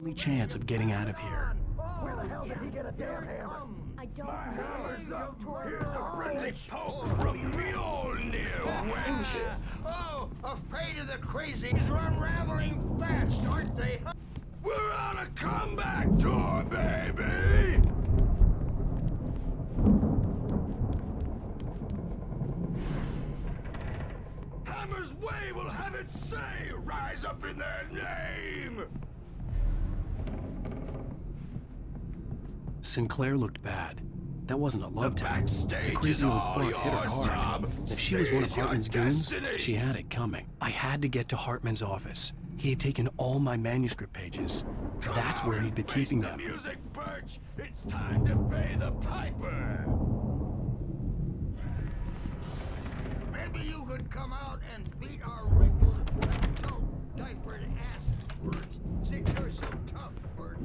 Only chance of getting out of here. Where the hell did he get a damn hammer? I don't My hammer's up. Here's a Friendly poke from Mjolnir, wench! Oh, afraid of the crazies are unraveling fast, aren't they? We're on a comeback tour, baby! Hammer's Way will have its say! Rise up in their name! Sinclair looked bad. That wasn't a love tap. The backstage crazy is old all fart hit her yours, hard. Tom. If she was one of Seize your Hartman's goons, destiny. she had it coming. I had to get to Hartman's office. He had taken all my manuscript pages. That's where he'd been keeping them. Music, Birch. It's time to pay the piper. Maybe you could come out and beat our wrinkled, dope, diapered asses, Birch, since you're so tough, Birch.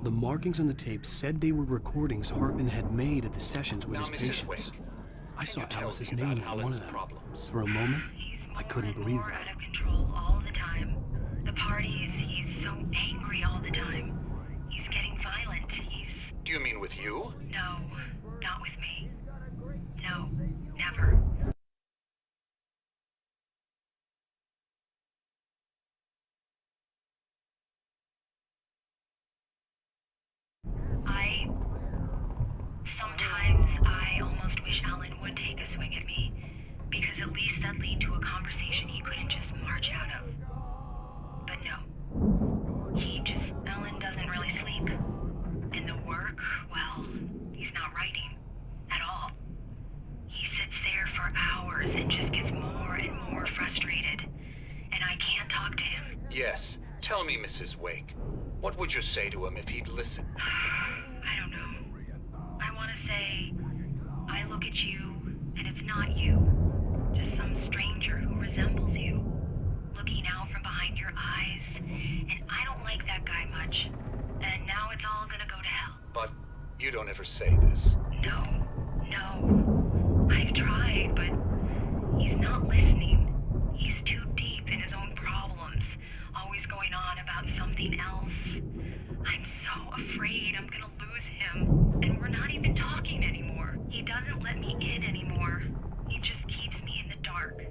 The markings on the tape said they were recordings Hartman had made at the sessions with Now, his Mrs. patients. Wake, I saw can you tell Alice's me about name on one Alan's of them. problems? For a moment, He's I more couldn't and breathe more right. out of control all the time. The parties, he's so angry all the time. He's getting violent. Do you mean with you? No, not with me. No, never. Sometimes I almost wish Alan would take a swing at me, because at least that lead to a conversation he couldn't just march out of. But no. Alan doesn't really sleep. And the work, well, he's not writing at all. He sits there for hours and just gets more and more frustrated. And I can't talk to him. Yes. Tell me, Mrs. Wake. What would you say to him if he'd listen? I don't know. I want to say, I look at you, and it's not you. Just some stranger who resembles you. Looking out from behind your eyes. And I don't like that guy much. And now it's all gonna go to hell. But you don't ever say this. No. I've tried, but he's not listening. He's too deep in his own problems. Always going on about something else. I'm so afraid I'm gonna lose him. And we're not even talking anymore. He doesn't let me in anymore. He just keeps me in the dark.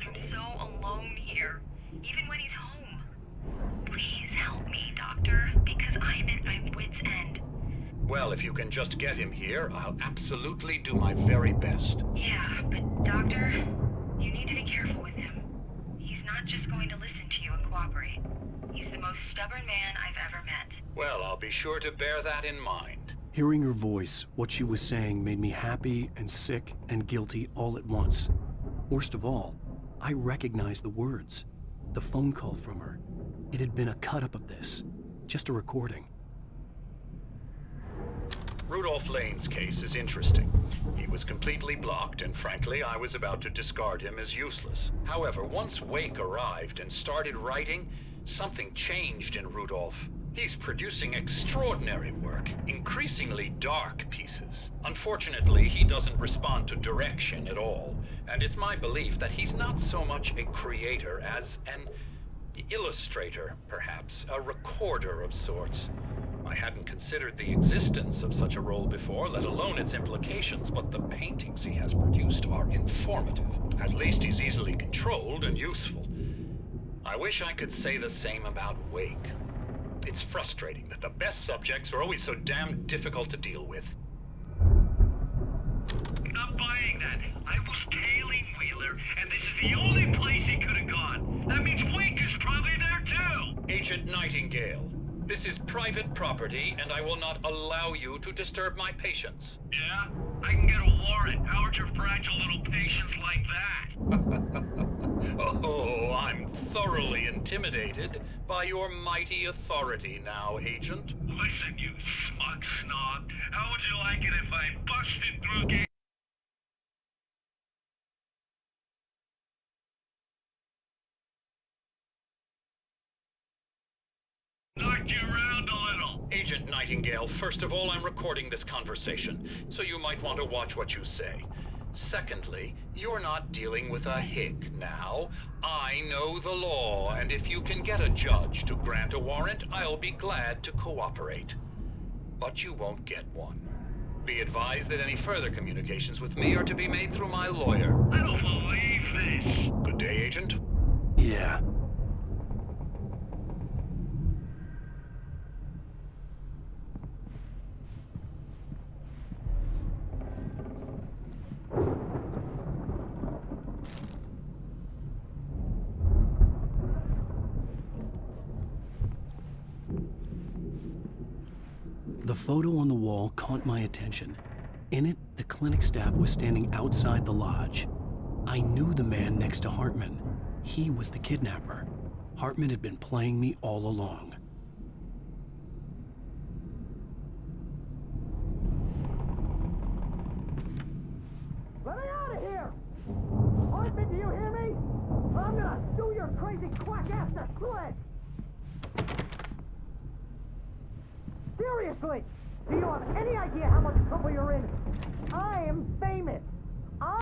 I'm so alone here, even when he's home. Please help me, Doctor, because I'm at my wit's end. Well, if you can just get him here, I'll absolutely do my very best. Yeah, but Doctor, you need to be careful with him. He's not just going to listen to you and cooperate. He's the most stubborn man I've ever met. Well, I'll be sure to bear that in mind. Hearing her voice, what she was saying made me happy and sick and guilty all at once. Worst of all, I recognized the words. The phone call from her. It had been a cut-up of this. Just a recording. Rudolph Lane's case is interesting. He was completely blocked, and frankly, I was about to discard him as useless. However, once Wake arrived and started writing, something changed in Rudolph. He's producing extraordinary work, increasingly dark pieces. Unfortunately, he doesn't respond to direction at all, and it's my belief that he's not so much a creator as an illustrator, perhaps, a recorder of sorts. I hadn't considered the existence of such a role before, let alone its implications, but the paintings he has produced are informative. At least he's easily controlled and useful. I wish I could say the same about Wake. It's frustrating that the best subjects are always so damn difficult to deal with. Not buying that. I was tailing Wheeler, and this is the only place he could have gone. That means Wake is probably there too! Agent Nightingale, this is private property, and I will not allow you to disturb my patients. Yeah? I can get a warrant. How would your fragile little patients like that? Oh, I'm thoroughly intimidated by your mighty authority now, Agent. Listen, you smug snob. How would you like it if I busted through gate? Knocked you around a little. Agent Nightingale, first of all, I'm recording this conversation, so you might want to watch what you say. Secondly, you're not dealing with a hick now. I know the law, and if you can get a judge to grant a warrant, I'll be glad to cooperate. But you won't get one. Be advised that any further communications with me are to be made through my lawyer. I don't believe this. Good day, Agent. Yeah. The photo on the wall caught my attention. In it, the clinic staff was standing outside the lodge. I knew the man next to Hartman. He was the kidnapper. Hartman had been playing me all along. Let me out of here! Hartman, do you hear me? I'm gonna sue your crazy quack ass to shreds! Seriously! Do you have any idea how much trouble you're in? I am famous!